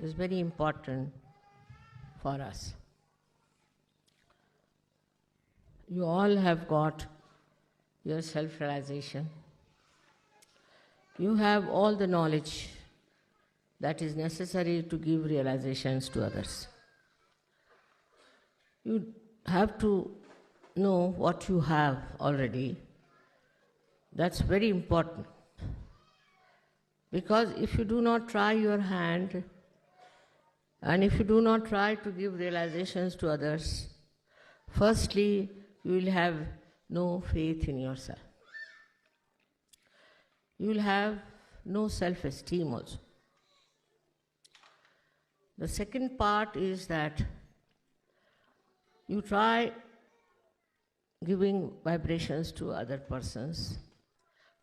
is very important for us. You all have got your self-realization. You have all the knowledge that is necessary to give realizations to others. You have to know what you have already. That's very important. Because if you do not try your hand, and if you do not try to give realizations to others, firstly, you will have no faith in yourself. You will have no self-esteem also. The second part is that you try giving vibrations to other persons,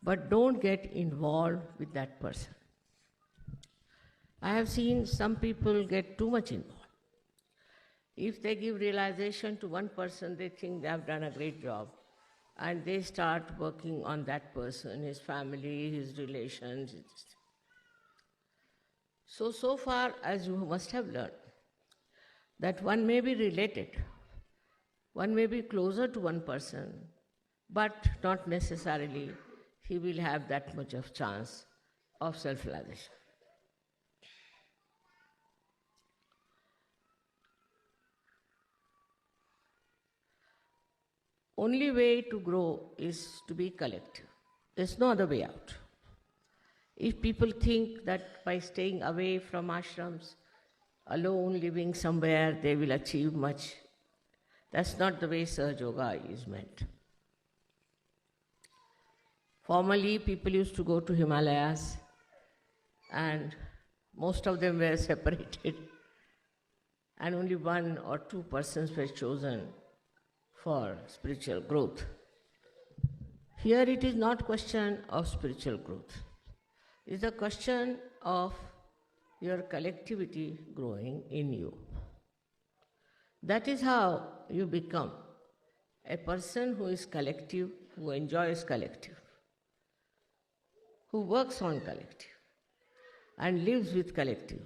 but don't get involved with that person. I have seen some people get too much involved. If they give realization to one person, they think they have done a great job, and they start working on that person, his family, his relations. So far as you must have learned, that one may be related, one may be closer to one person, but not necessarily he will have that much of chance of self-realization. Only way to grow is to be collective. There's no other way out. If people think that by staying away from ashrams, alone living somewhere, they will achieve much, that's not the way Sahaja Yoga is meant. Formerly, people used to go to Himalayas, and most of them were separated, and only one or two persons were chosen for spiritual growth. Here it is not question of spiritual growth. It's a question of your collectivity growing in you. That is how you become a person who is collective, who enjoys collective, who works on collective, and lives with collective.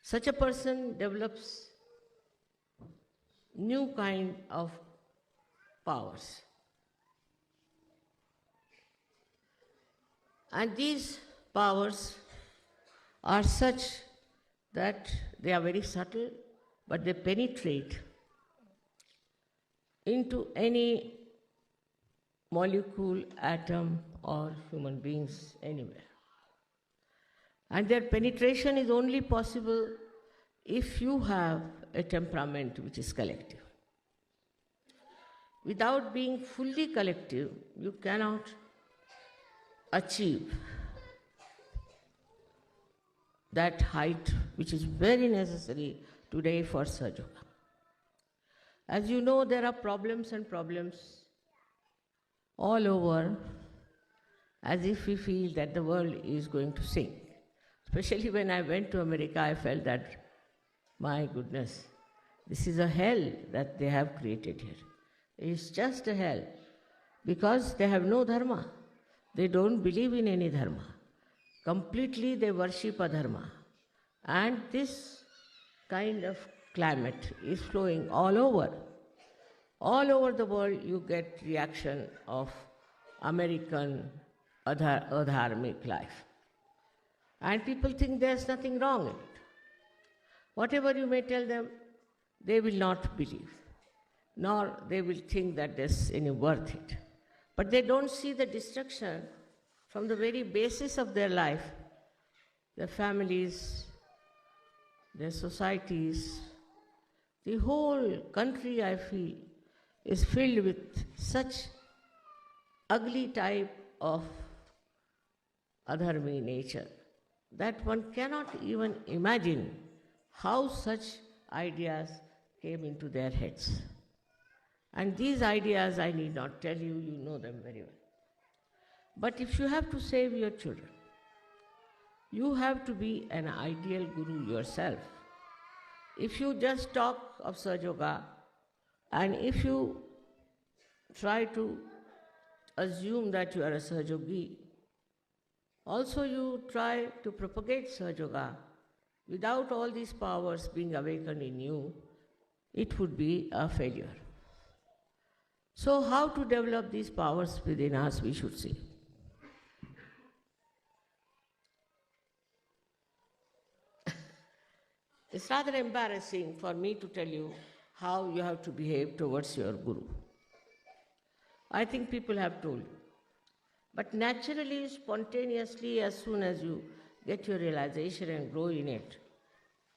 Such a person develops new kind of powers. And these powers are such that they are very subtle, but they penetrate into any molecule, atom, or human beings anywhere. And their penetration is only possible if you have a temperament which is collective. Without being fully collective, you cannot achieve that height which is very necessary today for Sahaja Yoga. As you know, there are problems and problems all over, as if we feel that the world is going to sink. Especially when I went to America, I felt that, my goodness, this is a hell that they have created here. It's just a hell, because they have no dharma. They don't believe in any dharma. Completely they worship adharma. And this kind of climate is flowing all over. All over the world you get reaction of American adharmic life. And people think there's nothing wrong in it. Whatever you may tell them, they will not believe, nor they will think that there's any worth it. But they don't see the destruction from the very basis of their life, their families, their societies. The whole country, I feel, is filled with such ugly type of adharmi nature that one cannot even imagine how such ideas came into their heads. And these ideas, I need not tell you, you know them very well. But if you have to save your children, you have to be an ideal guru yourself. If you just talk of Sahaja Yoga, and if you try to assume that you are a Sahaja Yogi, also you try to propagate Sahaja Yoga, Without all these powers being awakened in you, it would be a failure. So, how to develop these powers within us, we should see. It's rather embarrassing for me to tell you how you have to behave towards your Guru. I think people have told you. But naturally, spontaneously, as soon as you get your realization and grow in it,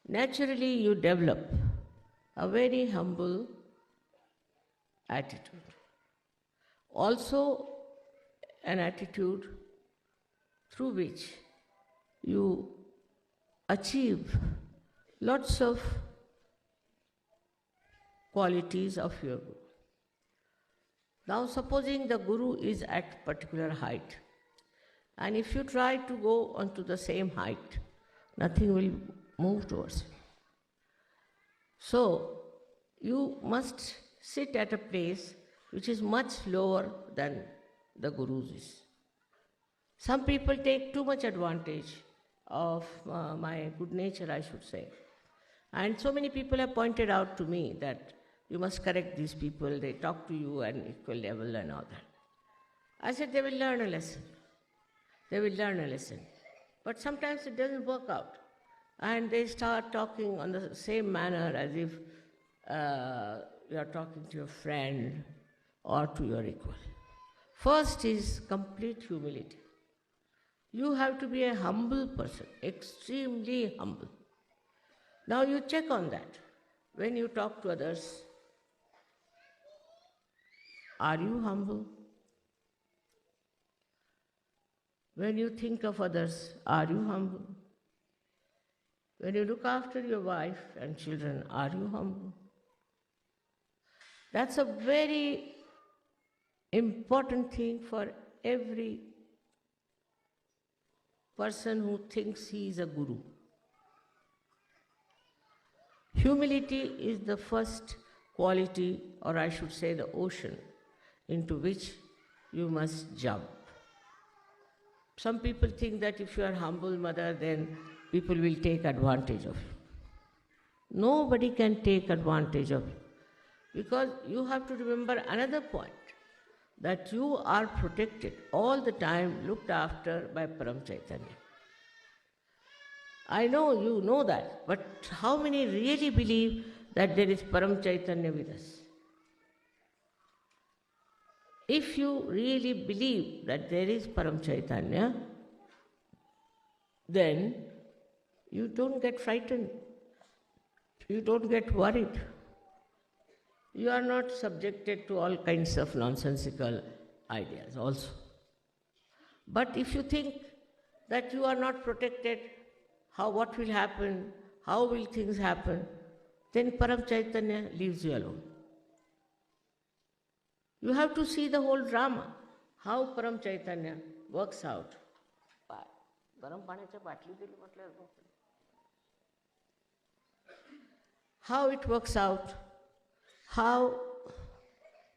naturally you develop a very humble attitude. Also, an attitude through which you achieve lots of qualities of your Guru. Now, supposing the Guru is at particular height, and if you try to go onto the same height, nothing will move towards you. So, you must sit at a place which is much lower than the Guru's is. Some people take too much advantage of my good nature, I should say. And so many people have pointed out to me that you must correct these people, they talk to you at equal level and all that. I said they will learn a lesson. They will learn a lesson. But sometimes it doesn't work out. And they start talking on the same manner as if you are talking to your friend or to your equal. First is complete humility. You have to be a humble person, extremely humble. Now you check on that. When you talk to others, are you humble? When you think of others, are you humble? When you look after your wife and children, are you humble? That's a very important thing for every person who thinks he is a guru. Humility is the first quality, or I should say the ocean, into which you must jump. Some people think that if you are humble, mother, then people will take advantage of you. Nobody can take advantage of you, because you have to remember another point, that you are protected all the time, looked after by Param Chaitanya. I know you know that, but how many really believe that there is Param Chaitanya with us? If you really believe that there is Param Chaitanya, then you don't get frightened, you don't get worried. You are not subjected to all kinds of nonsensical ideas also. But if you think that you are not protected, what will happen, how will things happen, then Param Chaitanya leaves you alone. You have to see the whole drama, how Param Chaitanya works out. How it works out, how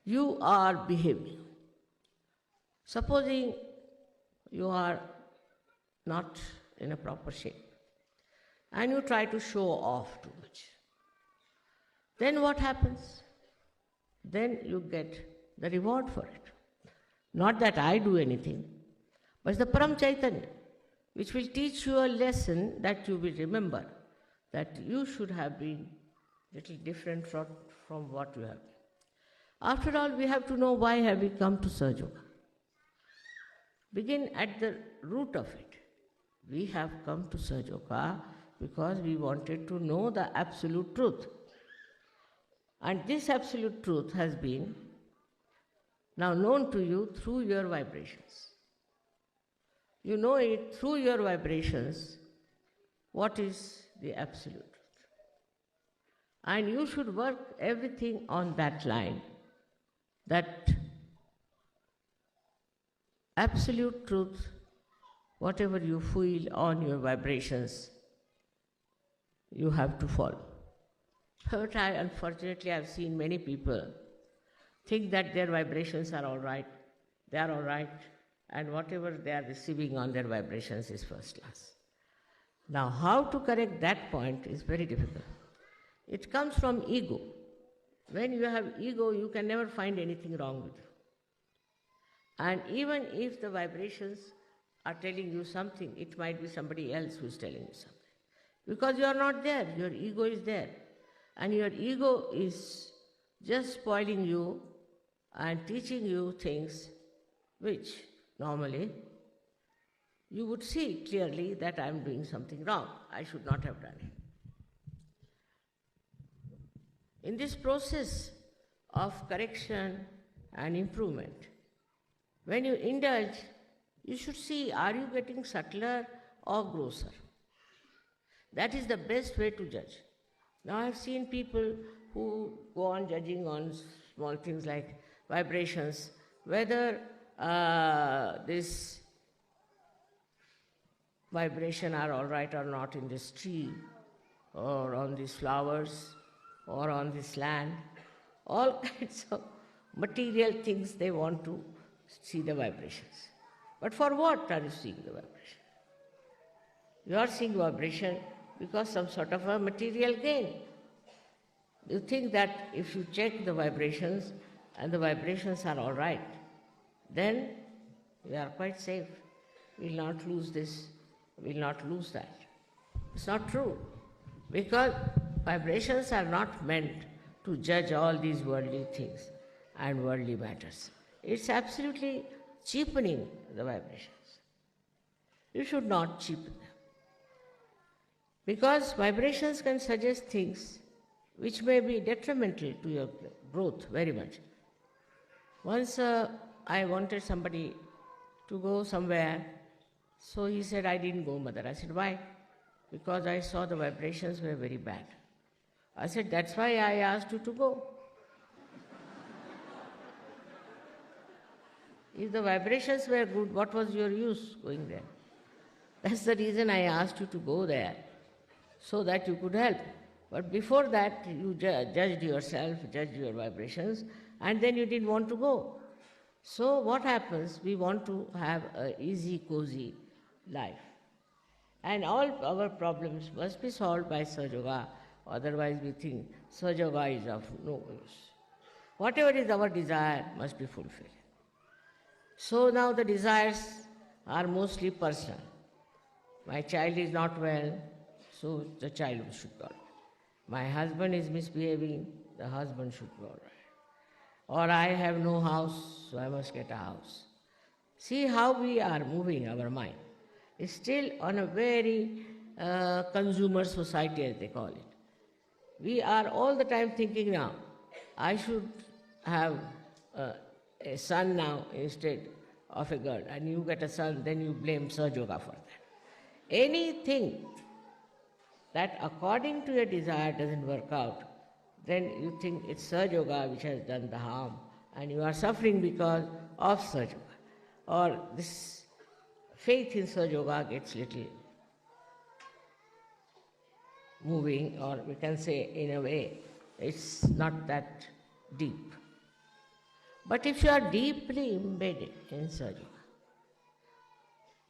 you are behaving. Supposing you are not in a proper shape and you try to show off too much, then what happens? Then you get the reward for it. Not that I do anything, but it's the Param Chaitanya, which will teach you a lesson that you will remember, that you should have been little different from what you have been. After all, we have to know why have we come to Sahaja Yoga. Begin at the root of it. We have come to Sahaja Yoga because we wanted to know the absolute truth. And this absolute truth has been now known to you through your vibrations. You know it through your vibrations, what is the absolute truth. And you should work everything on that line, that absolute truth, whatever you feel on your vibrations, you have to follow. But unfortunately, I've seen many people think that their vibrations are all right, they are all right, and whatever they are receiving on their vibrations is first class. Now, how to correct that point is very difficult. It comes from ego. When you have ego, you can never find anything wrong with you. And even if the vibrations are telling you something, it might be somebody else who is telling you something. Because you are not there, your ego is there. And your ego is just spoiling you and teaching you things which normally you would see clearly that I am doing something wrong. I should not have done it. In this process of correction and improvement, when you indulge, you should see, are you getting subtler or grosser? That is the best way to judge. Now I have seen people who go on judging on small things like vibrations, whether this vibration are all right or not in this tree, or on these flowers, or on this land. All kinds of material things they want to see the vibrations. But for what are you seeing the vibration? You are seeing vibration because some sort of a material gain. You think that if you check the vibrations and the vibrations are all right, then we are quite safe. We will not lose this, we will not lose that. It's not true, because vibrations are not meant to judge all these worldly things and worldly matters. It's absolutely cheapening the vibrations. You should not cheapen them. Because vibrations can suggest things which may be detrimental to your growth very much. Once I wanted somebody to go somewhere, so he said, I didn't go, mother. I said, why? Because I saw the vibrations were very bad. I said, that's why I asked you to go. If the vibrations were good, what was your use going there? That's the reason I asked you to go there, so that you could help. But before that, you judged yourself, judged your vibrations, and then you didn't want to go. So what happens? We want to have an easy, cozy life. And all our problems must be solved by Sahaja Yoga, otherwise we think Sahaja Yoga is of no use. Whatever is our desire must be fulfilled. So now the desires are mostly personal. My child is not well, so the child should go. My husband is misbehaving, the husband should go. Or I have no house, so I must get a house. See how we are moving our mind. It's still on a very consumer society, as they call it. We are all the time thinking now, I should have a son now instead of a girl, and you get a son, then you blame Sahaja Yoga for that. Anything that according to your desire doesn't work out, then you think it's Sahaja Yoga which has done the harm, and you are suffering because of Sahaja Yoga. Or this faith in Sahaja Yoga gets little moving, or we can say in a way, it's not that deep. But if you are deeply embedded in Sahaja Yoga,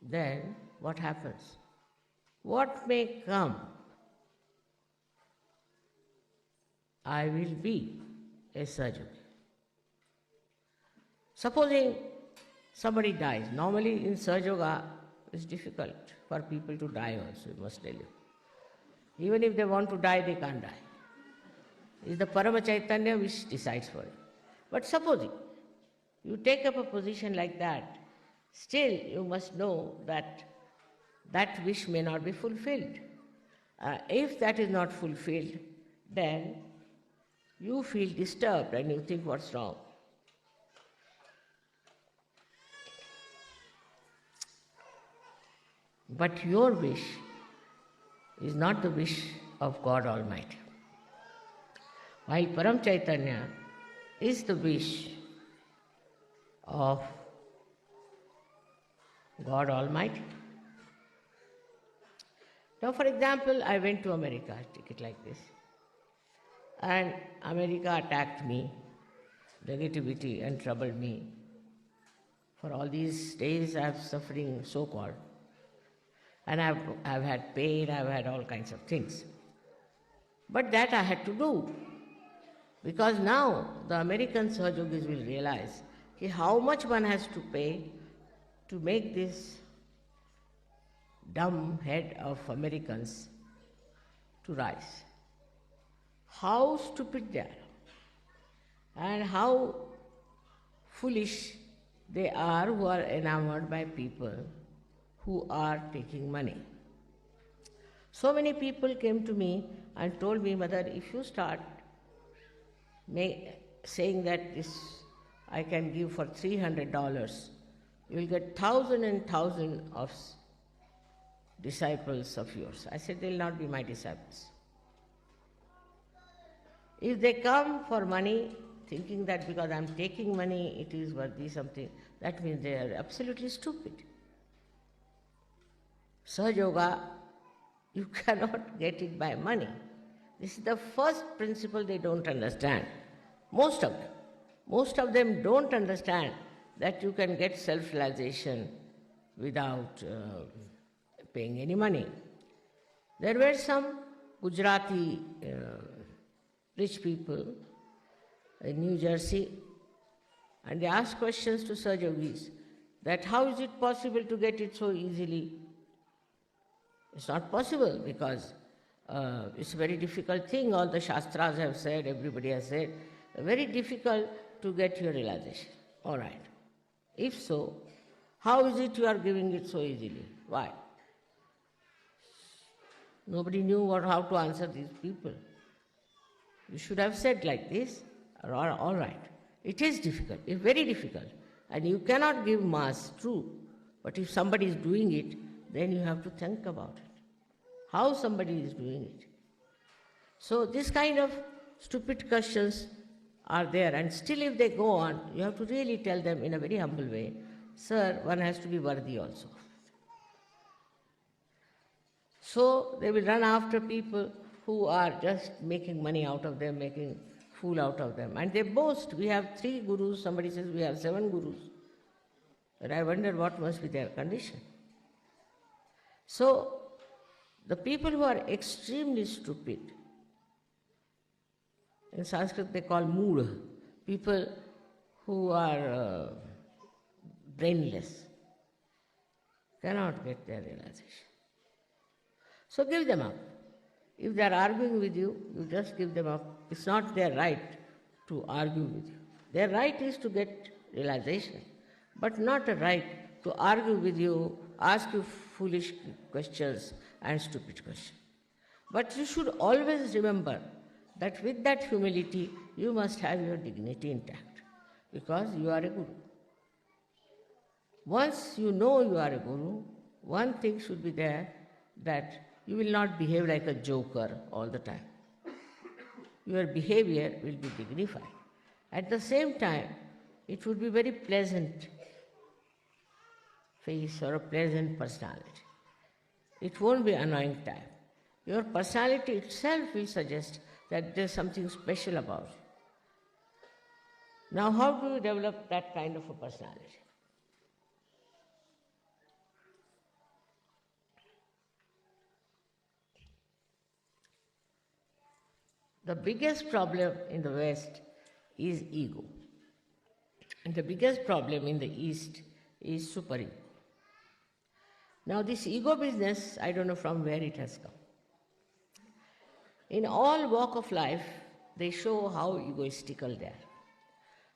then what happens? What may come, I will be a Sahaja Yogi. Supposing somebody dies. Normally in Sahaja Yoga, it's difficult for people to die also, I must tell you. Even if they want to die, they can't die. It's the Parama Chaitanya which decides for it. But supposing you take up a position like that, still you must know that that wish may not be fulfilled. If that is not fulfilled, then you feel disturbed and you think, what's wrong? But your wish is not the wish of God Almighty. While Param Chaitanya is the wish of God Almighty. Now, for example, I went to America, take it like this, and America attacked me, negativity, and troubled me. For all these days I am suffering, so-called. And I've had pain, I've had all kinds of things. But that I had to do. Because now the American Sahajogis will realize how much one has to pay to make this dumb head of Americans to rise. How stupid they are, and how foolish they are who are enamored by people who are taking money. So many people came to me and told me, Mother, if you start saying that this I can give for $300, you will get 1,000 and 1,000 of disciples of yours. I said, they will not be my disciples. If they come for money, thinking that because I am taking money, it is worthy something, that means they are absolutely stupid. Sahaja Yoga, you cannot get it by money. This is the first principle they don't understand. Most of them don't understand that you can get self-realization without paying any money. There were some Gujarati rich people in New Jersey, and they asked questions to Sahaja Yogis that how is it possible to get it so easily? It's not possible because it's a very difficult thing. All the Shastras have said, everybody has said, very difficult to get your realization. All right. If so, how is it you are giving it so easily? Why? Nobody knew how to answer these people. You should have said like this, all right. It is difficult, it's very difficult. And you cannot give mass, true. But if somebody is doing it, then you have to think about it. How somebody is doing it. So this kind of stupid questions are there, and still if they go on, you have to really tell them in a very humble way, sir, one has to be worthy also. So they will run after people who are just making money out of them, making fool out of them. And they boast, we have 3 gurus, somebody says we have 7 gurus. But I wonder what must be their condition. So the people who are extremely stupid, in Sanskrit they call mood, people who are brainless, cannot get their realization. So give them up. If they are arguing with you, you just give them up. It's not their right to argue with you. Their right is to get realization, but not a right to argue with you, ask you foolish questions and stupid questions. But you should always remember that with that humility, you must have your dignity intact, because you are a guru. Once you know you are a guru, one thing should be there, that you will not behave like a joker all the time. Your behavior will be dignified. At the same time, it would be very pleasant face or a pleasant personality. It won't be annoying type. Your personality itself will suggest that there's something special about it. Now, how do you develop that kind of a personality? The biggest problem in the West is ego. And the biggest problem in the East is super-ego. Now this ego business, I don't know from where it has come. In all walk of life, they show how egoistical they are.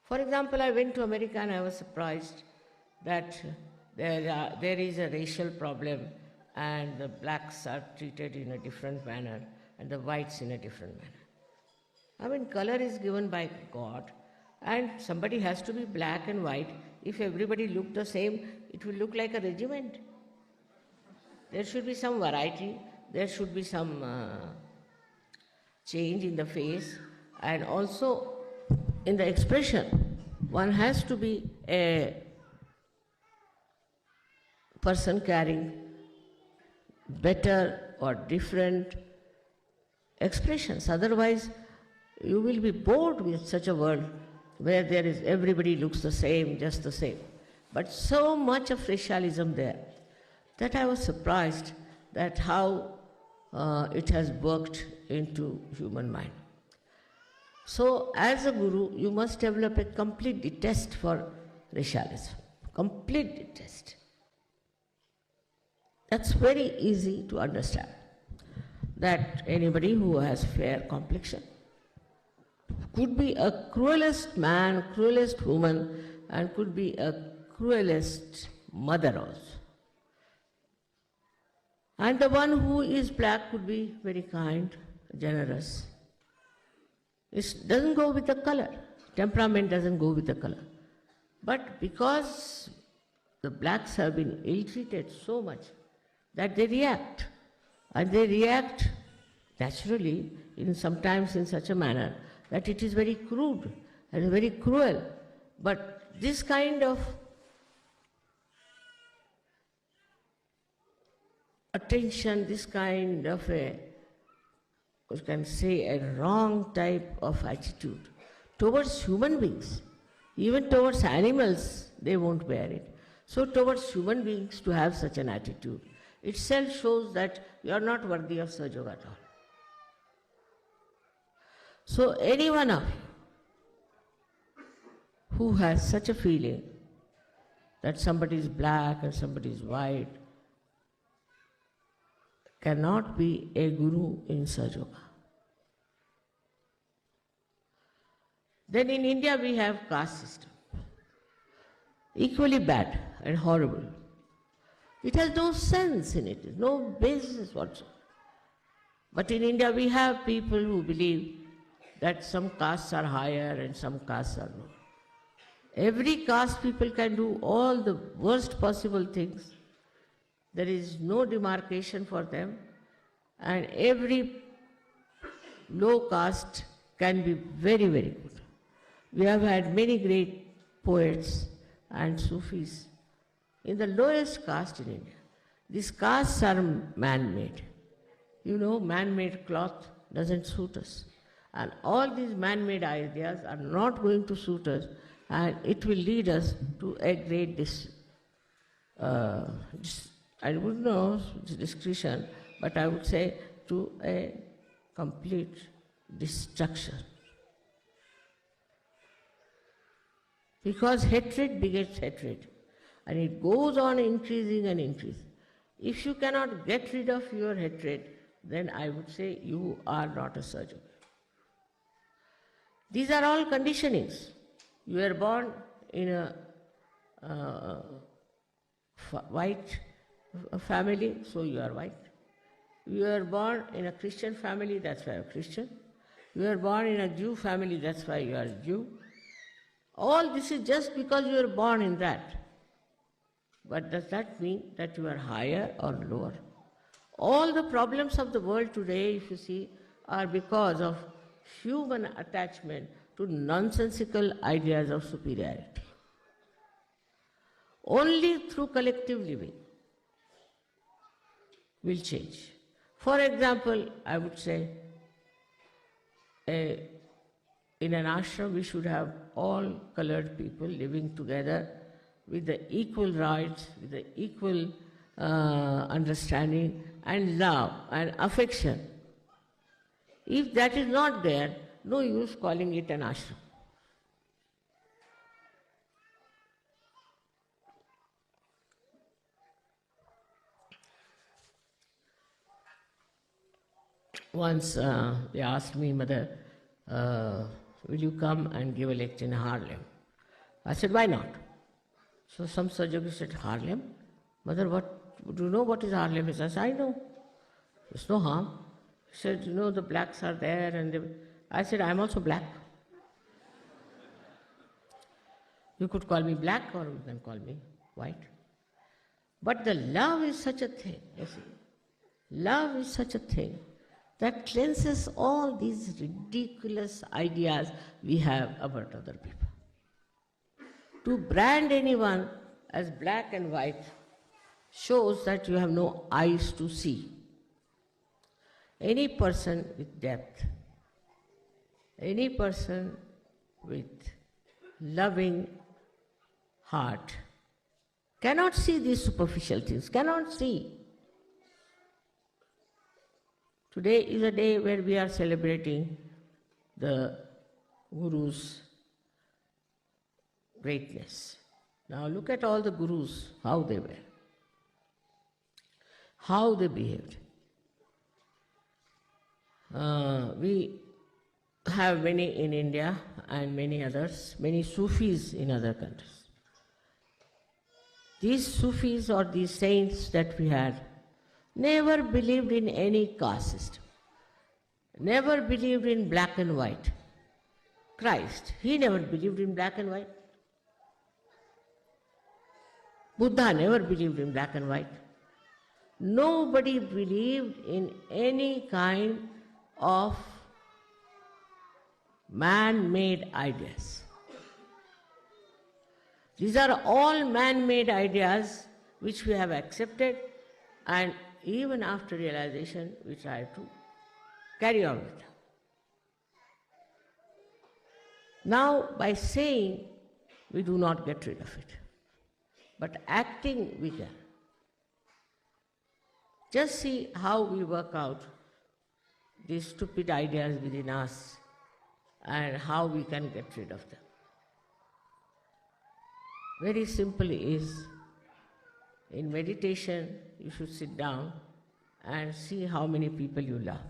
For example, I went to America and I was surprised that there is a racial problem and the blacks are treated in a different manner and the whites in a different manner. I mean, color is given by God, and somebody has to be black and white. If everybody looked the same, it will look like a regiment. There should be some variety, there should be some change in the face, and also in the expression. One has to be a person carrying better or different expressions. Otherwise, you will be bored with such a world where there is everybody looks the same, just the same. But so much of racialism there. that I was surprised that how it has worked into human mind. So, as a guru, you must develop a complete detest for racialism. Complete detest. That's very easy to understand. That anybody who has fair complexion could be a cruelest man, cruelest woman, and could be a cruelest mother also. And the one who is black could be very kind, generous. It doesn't go with the color. Temperament doesn't go with the color. But because the blacks have been ill-treated so much that they react. And they react naturally, sometimes in such a manner that it is very crude and very cruel. But this kind of attention, this kind of you can say a wrong type of attitude towards human beings, even towards animals, they won't bear it. So towards human beings to have such an attitude itself shows that you are not worthy of Sahaja at all. So any one of you who has such a feeling that somebody is black and somebody is white cannot be a guru in Sahaja. Then in India we have caste system, equally bad and horrible. It has no sense in it, no basis whatsoever. But in India we have people who believe that some castes are higher and some castes are low. Every caste people can do all the worst possible things. There is no demarcation for them, and every low caste can be very, very good. We have had many great poets and Sufis in the lowest caste in India. These castes are man-made. You know, man-made cloth doesn't suit us. And all these man-made ideas are not going to suit us, and it will lead us to a great I wouldn't know discretion, but I would say to a complete destruction. Because hatred begets hatred, and it goes on increasing and increasing. If you cannot get rid of your hatred, then I would say you are not a surgeon. These are all conditionings. You were born in a white family, so you are white. You were born in a Christian family, that's why you are Christian. You were born in a Jew family, that's why you are Jew. All this is just because you were born in that. But does that mean that you are higher or lower? All the problems of the world today, if you see, are because of human attachment to nonsensical ideas of superiority. Only through collective living will change. For example, I would say, in an ashram we should have all colored people living together with the equal rights, with the equal understanding and love and affection. If that is not there, no use calling it an ashram. Once they asked me, Mother, will you come and give a lecture in Harlem? I said, why not? So some Sahaja said, Harlem? Mother, do you know what is Harlem? I said, I know. There's no harm. He said, you know, the blacks are there. And I said, I'm also black. You could call me black or you can call me white. But the love is such a thing, you see. Love is such a thing that cleanses all these ridiculous ideas we have about other people. To brand anyone as black and white shows that you have no eyes to see. Any person with depth, any person with loving heart cannot see these superficial things, cannot see. Today is a day where we are celebrating the Guru's greatness. Now look at all the Gurus, how they were, how they behaved. We have many in India and many others, many Sufis in other countries. These Sufis or these saints that we had never believed in any caste system, never believed in black and white. Christ, he never believed in black and white. Buddha never believed in black and white. Nobody believed in any kind of man-made ideas. These are all man-made ideas which we have accepted, and even after realization we try to carry on with them. Now, by saying, we do not get rid of it, but acting we can. Just see how we work out these stupid ideas within us and how we can get rid of them. Very simply is, in meditation, you should sit down and see how many people you love.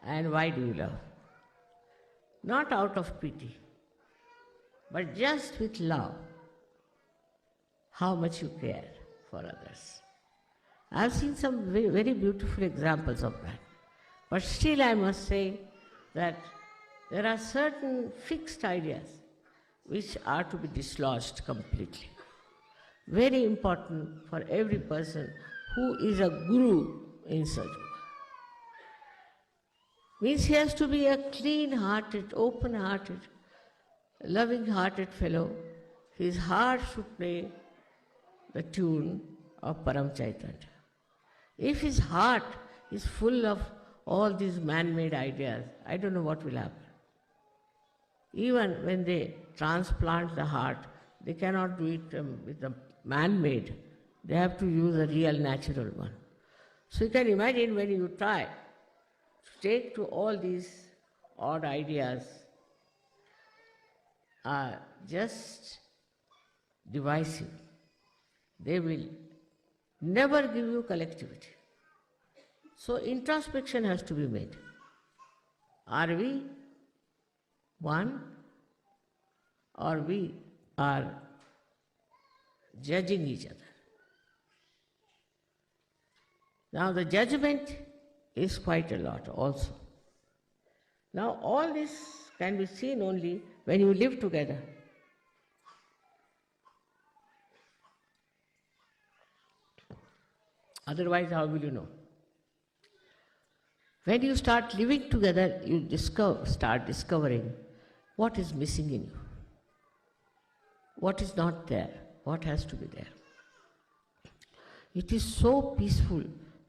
And why do you love? Not out of pity, but just with love, how much you care for others. I have seen some very, very beautiful examples of that. But still I must say that there are certain fixed ideas which are to be dislodged completely. Very important for every person who is a guru in Sahaja. Means he has to be a clean-hearted, open-hearted, loving-hearted fellow. His heart should play the tune of Param Chaitanya. If his heart is full of all these man-made ideas, I don't know what will happen. Even when they transplant the heart, they cannot do it with the man-made. They have to use a real natural one. So you can imagine when you try to take to all these odd ideas are just divisive. They will never give you collectivity. So introspection has to be made. Are we one, or we are judging each other? Now the judgment is quite a lot also. Now all this can be seen only when you live together. Otherwise, how will you know? When you start living together, you start discovering what is missing in you, what is not there, what has to be there. It is so peaceful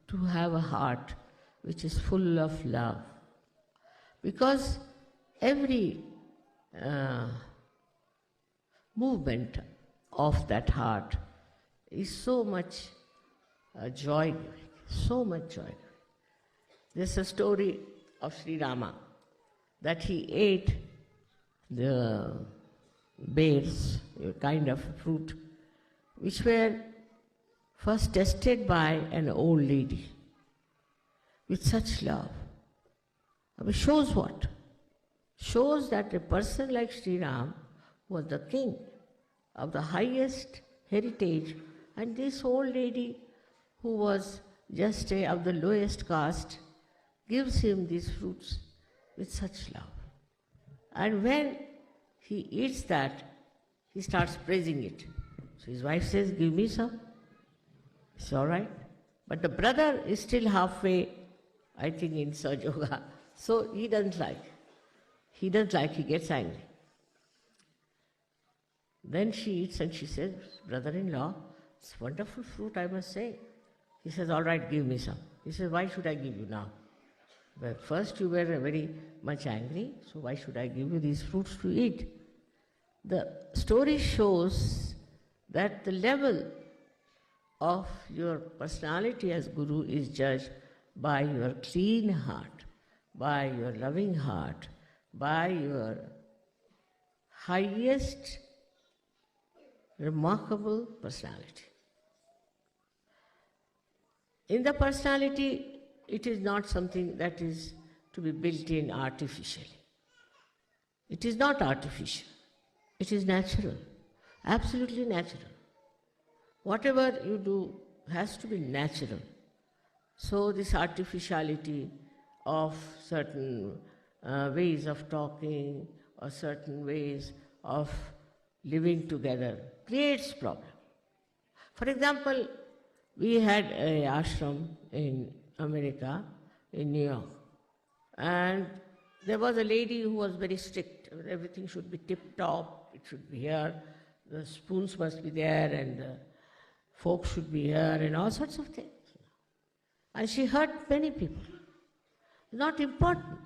to have a heart which is full of love, because every movement of that heart is so much joy-giving, so much joy. There's a story of Sri Rama that he ate the berries, a kind of fruit, which were first tested by an old lady with such love. I mean, shows what? Shows that a person like Sri Ram was the king of the highest heritage, and this old lady who was just of the lowest caste gives him these fruits with such love. And when he eats that, he starts praising it. So his wife says, "Give me some." It's all right. But the brother is still halfway, I think, in Sahaja Yoga. So he doesn't like. He gets angry. Then she eats and she says, "Brother-in-law, it's wonderful fruit, I must say." He says, "All right, give me some." He says, "Why should I give you now? Well, first you were very much angry, so why should I give you these fruits to eat?" The story shows that the level of your personality as Guru is judged by your clean heart, by your loving heart, by your highest remarkable personality. In the personality, it is not something that is to be built in artificially. It is not artificial. It is natural, absolutely natural. Whatever you do has to be natural. So this artificiality of certain ways of talking or certain ways of living together creates problem. For example, we had an ashram in America, in New York, and there was a lady who was very strict. Everything should be tip-top, it should be here, the spoons must be there, and the forks should be here, and all sorts of things. And she hurt many people. Not important.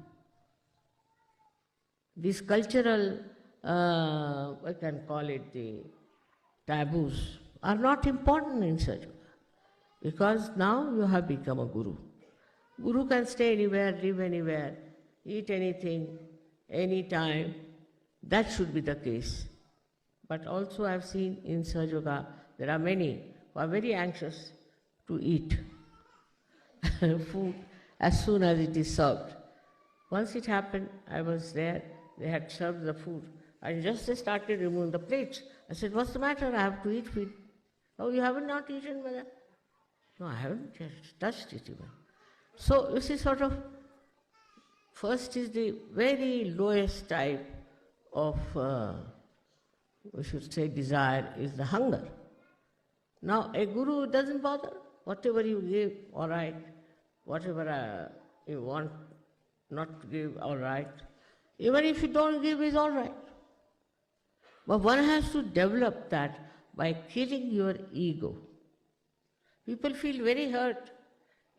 These cultural, I can call it the taboos, are not important in Sahaja Yoga, because now you have become a guru. Guru can stay anywhere, live anywhere, eat anything, anytime. That should be the case. But also I have seen in Sahaja Yoga, there are many who are very anxious to eat food as soon as it is served. Once it happened, I was there, they had served the food, and just they started removing the plates. I said, what's the matter? I have to eat food. Oh, you haven't not eaten, mother? No, I haven't just touched it even. So, you see, sort of, first is the very lowest type of, we should say, desire is the hunger. Now, a guru doesn't bother. Whatever you give, all right. Whatever you want not to give, all right. Even if you don't give, is all right. But one has to develop that by killing your ego. People feel very hurt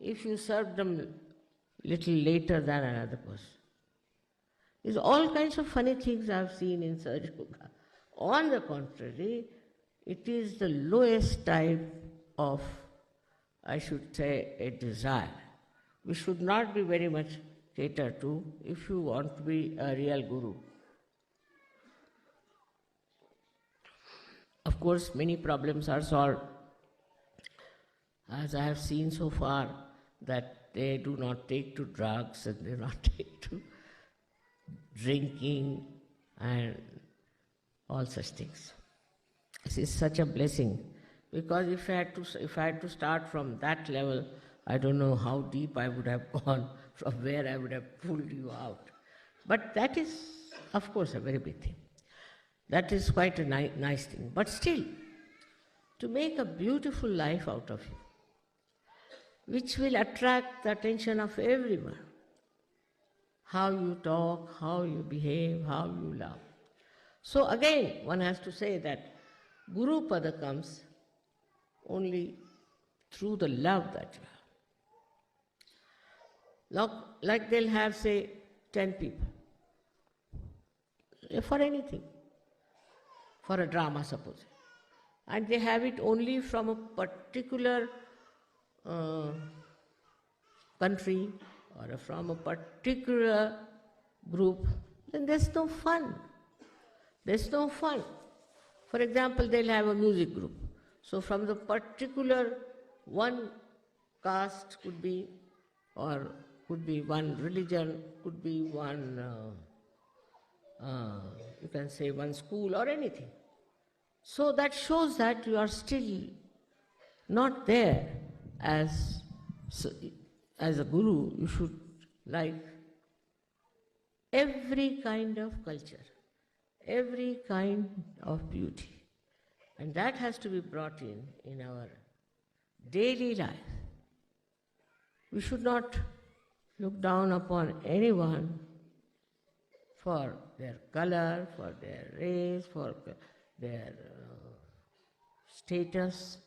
if you serve them little later than another person. There's all kinds of funny things I've seen in Sahaja Yoga. On the contrary, it is the lowest type of, I should say, a desire. We should not be very much catered to if you want to be a real guru. Of course, many problems are solved. As I have seen so far, that they do not take to drugs and they do not take to drinking and all such things. This is such a blessing, because if I had to start from that level, I don't know how deep I would have gone, from where I would have pulled you out. But that is, of course, a very big thing. That is quite a nice thing. But still, to make a beautiful life out of you, which will attract the attention of everyone. How you talk, how you behave, how you love. So again, one has to say that Guru Pada comes only through the love that you have. Like they'll have, say, 10 people. For anything. For a drama, suppose. And they have it only from a particular country or from a particular group, then there's no fun. There's no fun. For example, they'll have a music group. So from the particular one caste could be, or could be one religion, could be one, you can say one school or anything. So that shows that you are still not there as a guru. You should like every kind of culture, every kind of beauty. And that has to be brought in our daily life. We should not look down upon anyone for their color, for their race, for their status,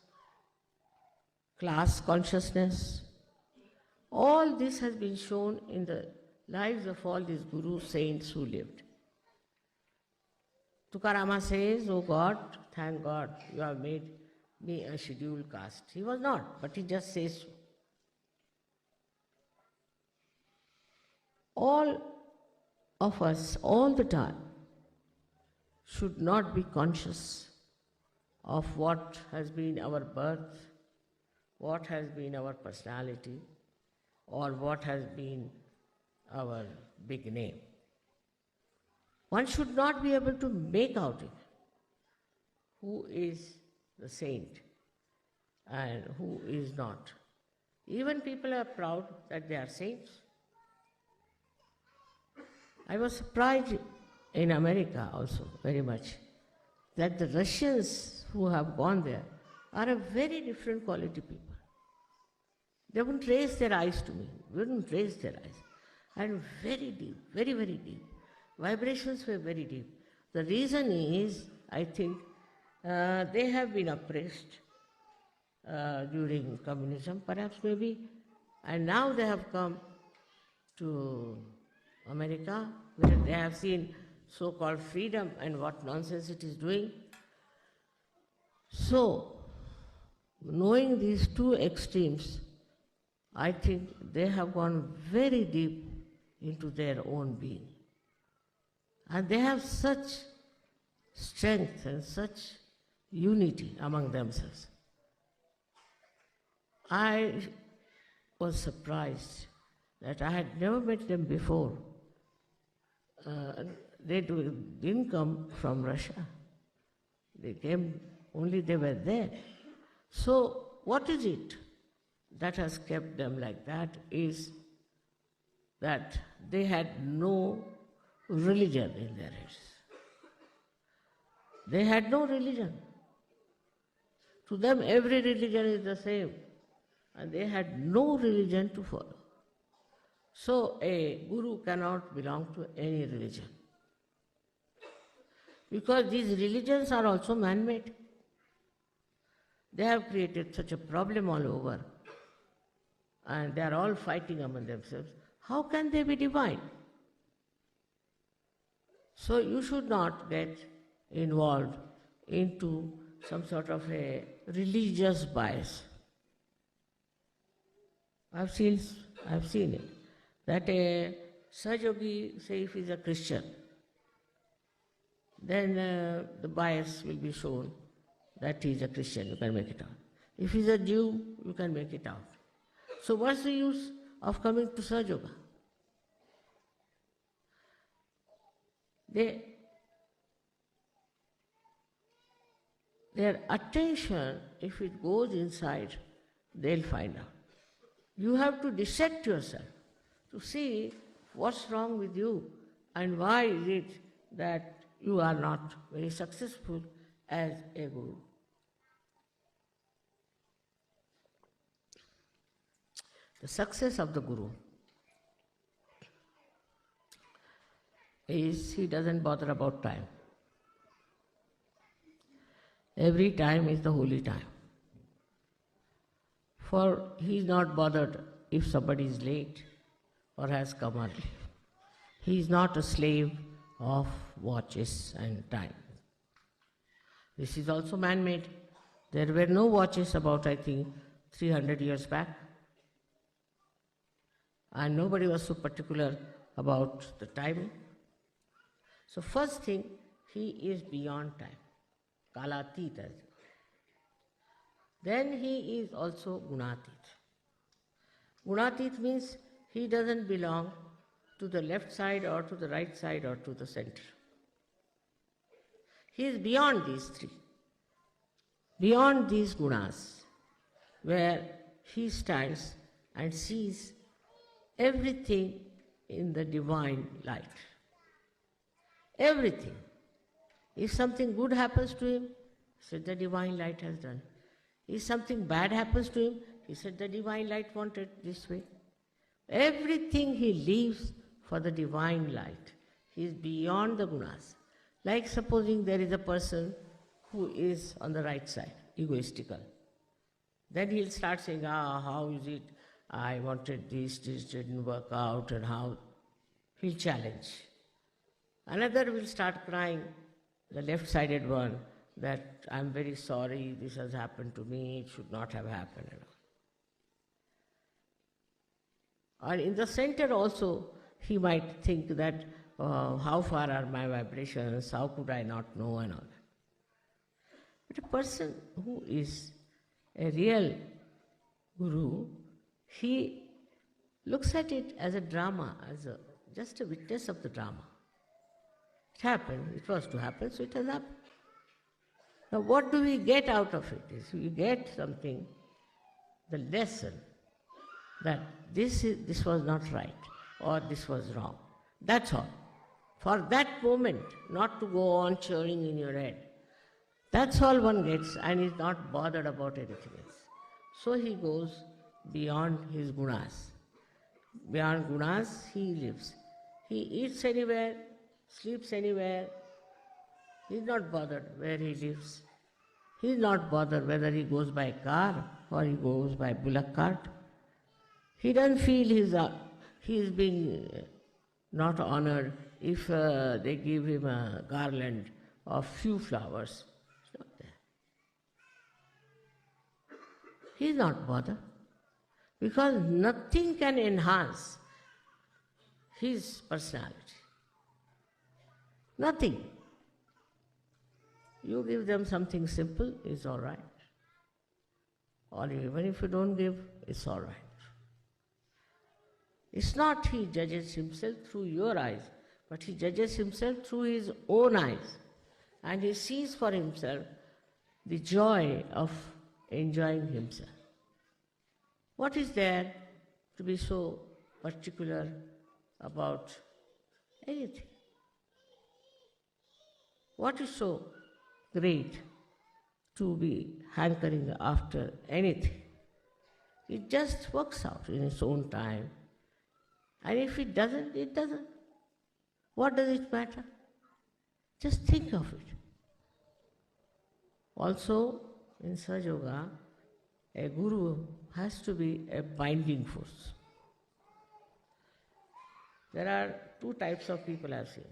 class consciousness. All this has been shown in the lives of all these gurus, saints who lived. Tukarama says, "Oh God, thank God, you have made me a scheduled caste." He was not, but he just says so. All of us, all the time, should not be conscious of what has been our birth, what has been our personality, or what has been our big name. One should not be able to make out it. Who is the saint and who is not? Even people are proud that they are saints. I was surprised in America also very much that the Russians who have gone there are a very different quality people. They wouldn't raise their eyes to me, wouldn't raise their eyes. And very deep, very, very deep. Vibrations were very deep. The reason is, I think, they have been oppressed during communism, perhaps maybe, and now they have come to America, where they have seen so-called freedom and what nonsense it is doing. So, knowing these two extremes, I think they have gone very deep into their own being. And they have such strength and such unity among themselves. I was surprised that I had never met them before. They didn't come from Russia. They came, only they were there. So what is it that has kept them like that is that they had no religion in their heads. They had no religion. To them, every religion is the same, and they had no religion to follow. So a guru cannot belong to any religion, because these religions are also man-made. They have created such a problem all over, and they are all fighting among themselves. How can they be divine? So you should not get involved into some sort of a religious bias. I've seen it, that a Sahajogi, say if he's a Christian, then the bias will be shown that he's a Christian, you can make it out. If he's a Jew, you can make it out. So what's the use of coming to Sahaja? Their attention, if it goes inside, they'll find out. You have to dissect yourself to see what's wrong with you and why is it that you are not very successful as a guru. The success of the guru is he doesn't bother about time. Every time is the holy time. For he is not bothered if somebody is late or has come early. He is not a slave of watches and time. This is also man-made. There were no watches about, I think, 300 years back. And nobody was so particular about the time. So first thing, he is beyond time. Kalatit. Then he is also Gunatit. Gunatit means he doesn't belong to the left side or to the right side or to the center. He is beyond these three, beyond these gunas, where he stands and sees everything in the divine light. Everything. If something good happens to him, he said the divine light has done. If something bad happens to him, he said the divine light wanted this way. Everything he leaves for the divine light. He is beyond the gunas. Like supposing there is a person who is on the right side, egoistical. Then he'll start saying, how is it? I wanted this didn't work out, and how? He'll challenge. Another will start crying the left-sided one, that I'm very sorry, this has happened to me, it should not have happened. And in the center also, he might think that how far are my vibrations, how could I not know and all that. But a person who is a real guru, he looks at it as a drama, as just a witness of the drama. It happened, it was to happen, so it has happened. Now what do we get out of it? Is we get something, the lesson, that this was not right or this was wrong. That's all. For that moment, not to go on churning in your head. That's all one gets, and is not bothered about anything else. So he goes beyond his gunas. Beyond gunas, he lives. He eats anywhere, sleeps anywhere. He's not bothered where he lives. He's not bothered whether he goes by car or he goes by bullock cart. He doesn't feel he is being not honored if they give him a garland of few flowers. It's not there. He's not bothered because nothing can enhance his personality. Nothing. You give them something simple, it's all right. Or even if you don't give, it's all right. It's not he judges himself through your eyes, but he judges himself through his own eyes. And he sees for himself the joy of enjoying himself. What is there to be so particular about anything? What is so great to be hankering after anything? It just works out in its own time. And if it doesn't, it doesn't. What does it matter? Just think of it. Also, in Sahaja Yoga, a guru has to be a binding force. There are two types of people I've seen,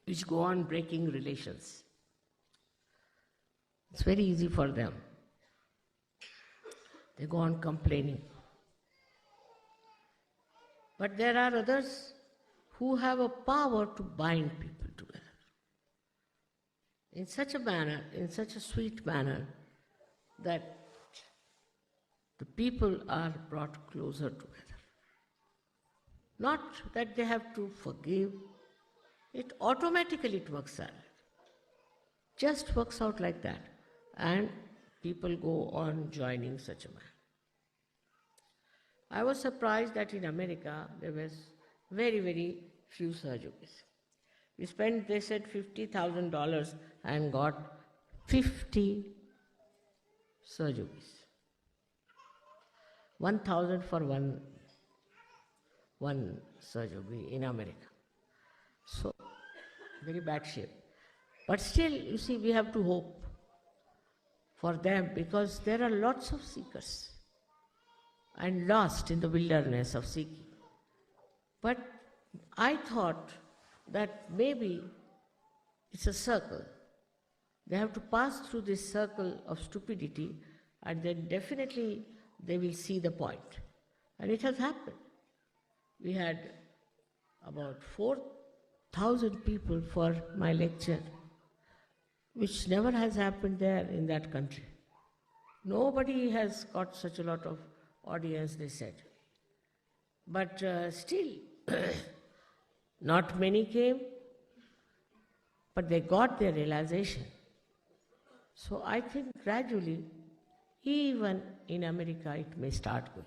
which go on breaking relations. It's very easy for them. They go on complaining. But there are others who have a power to bind people together in such a manner, in such a sweet manner, that the people are brought closer together. Not that they have to forgive, it automatically works out. Just works out like that. And people go on joining such a man. I was surprised that in America there was very, very few Sahajogis. We spent, they said, $50,000 and got 50 Sahajogis. 1,000 for one Sahajogi in America. So, very bad shape. But still, you see, we have to hope for them, because there are lots of seekers and lost in the wilderness of seeking. But I thought that maybe it's a circle. They have to pass through this circle of stupidity, and then definitely they will see the point. And it has happened. We had about 4,000 people for my lecture, which never has happened there in that country. Nobody has got such a lot of audience, they said. But still, not many came, but they got their realization. So I think gradually, even in America, it may start going.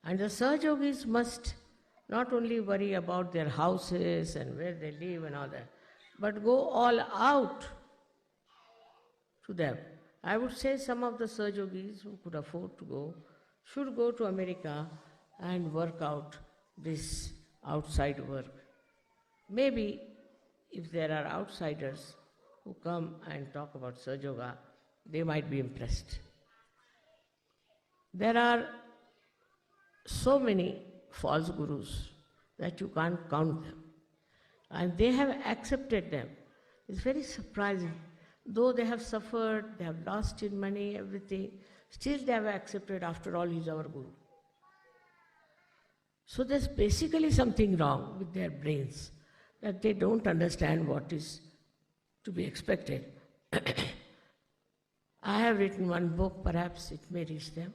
And the Sahajogis must not only worry about their houses and where they live and all that, but go all out to them. I would say some of the Sahajogis who could afford to go should go to America and work out this outside work. Maybe if there are outsiders who come and talk about Sahaja Yoga, they might be impressed. There are so many false gurus that you can't count them. And they have accepted them. It's very surprising. Though they have suffered, they have lost in money, everything, still they have accepted, after all, he's our Guru. So there's basically something wrong with their brains, that they don't understand what is to be expected. I have written one book, perhaps it may reach them.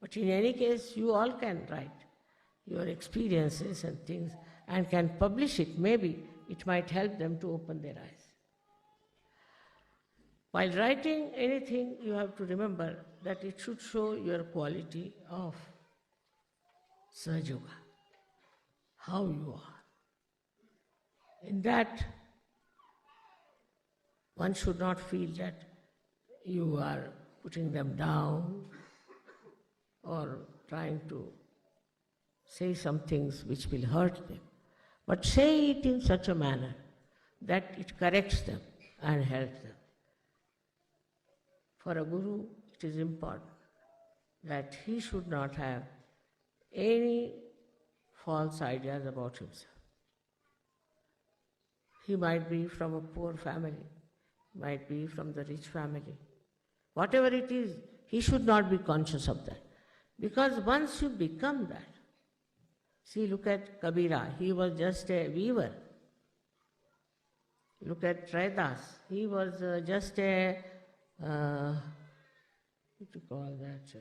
But in any case, you all can write your experiences and things and can publish it. Maybe it might help them to open their eyes. While writing anything, you have to remember that it should show your quality of Sahaja Yoga, how you are. In that, one should not feel that you are putting them down or trying to say some things which will hurt them. But say it in such a manner that it corrects them and helps them. For a Guru, it is important that he should not have any false ideas about himself. He might be from a poor family, might be from the rich family. Whatever it is, he should not be conscious of that. Because once you become that, see, look at Kabira, he was just a weaver. Look at Raidas, he was just a, what do you call that,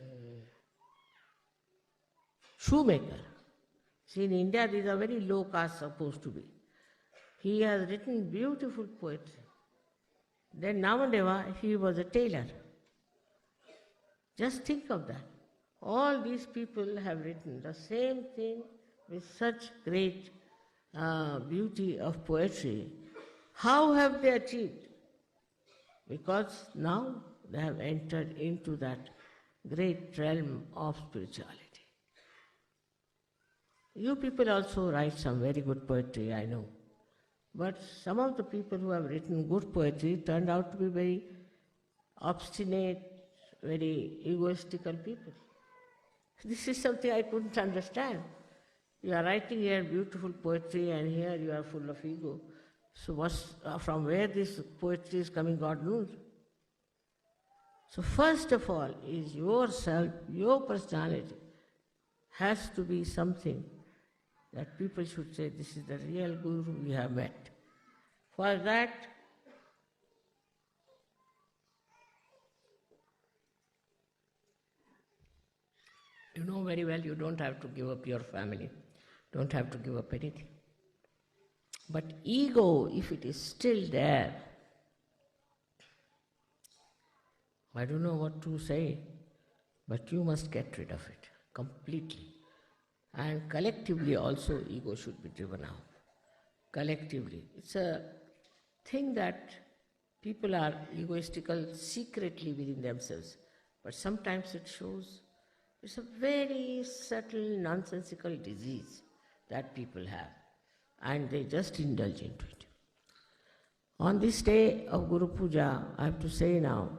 shoemaker. See, in India, these are very low caste supposed to be. He has written beautiful poetry. Then Namadeva, he was a tailor. Just think of that. All these people have written the same thing with such great beauty of poetry. How have they achieved? Because now they have entered into that great realm of spirituality. You people also write some very good poetry, I know. But some of the people who have written good poetry turned out to be very obstinate, very egoistical people. This is something I couldn't understand. You are writing here beautiful poetry and here you are full of ego. So from where this poetry is coming, God knows. So first of all is yourself, your personality has to be something that people should say, this is the real Guru we have met. For that, you know very well you don't have to give up your family, don't have to give up anything. But ego, if it is still there, I don't know what to say, but you must get rid of it completely. And collectively also ego should be driven out. Collectively. It's a thing that people are egoistical secretly within themselves, but sometimes it shows. It's a very subtle, nonsensical disease that people have, and they just indulge into it. On this day of Guru Puja, I have to say now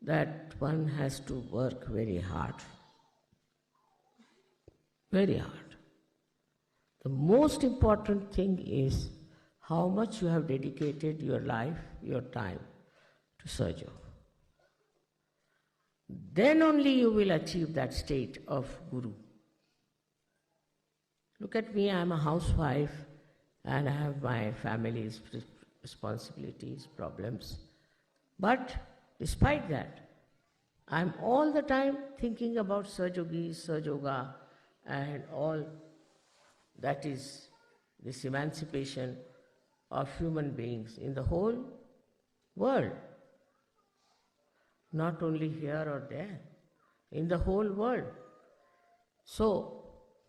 that one has to work very hard. Very hard. The most important thing is how much you have dedicated your life, your time to Sahaja Yoga. Then only you will achieve that state of Guru. Look at me, I am a housewife and I have my family's responsibilities, problems. But despite that, I am all the time thinking about Sahaja Yoga and all that is this emancipation of human beings in the whole world. Not only here or there, in the whole world. So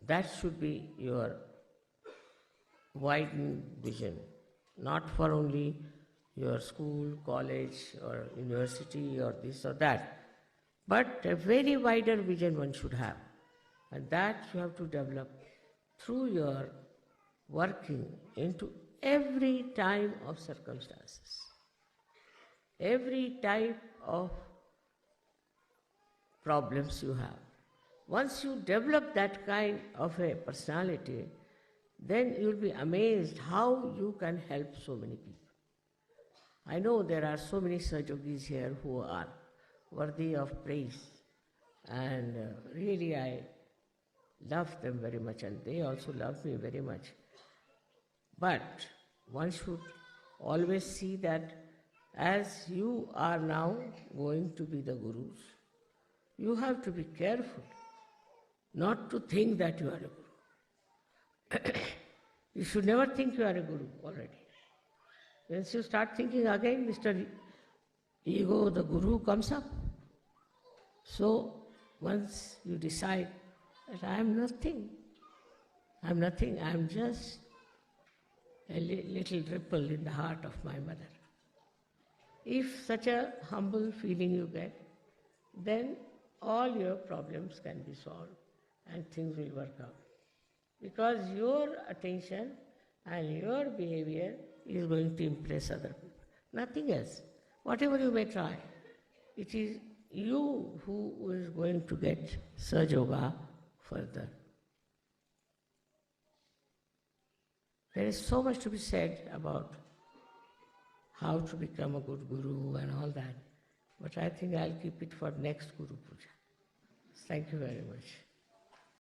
that should be your widened vision, not for only your school, college or university or this or that, but a very wider vision one should have. And that you have to develop through your working into every time of circumstances, every type of problems you have. Once you develop that kind of a personality, then you'll be amazed how you can help so many people. I know there are so many Sahajogis here who are worthy of praise, and really I love them very much, and they also love me very much. But one should always see that as you are now going to be the gurus, you have to be careful not to think that you are a guru. You should never think you are a guru already. Once you start thinking again, Mr. Ego, the guru comes up. So once you decide that I am nothing, I am just a little ripple in the heart of my mother. If such a humble feeling you get, then all your problems can be solved and things will work out. Because your attention and your behavior is going to impress other people. Nothing else. Whatever you may try, it is you who is going to get Sahaja Yoga further. There is so much to be said about how to become a good guru and all that, but I think I'll keep it for next Guru Puja. Thank you very much.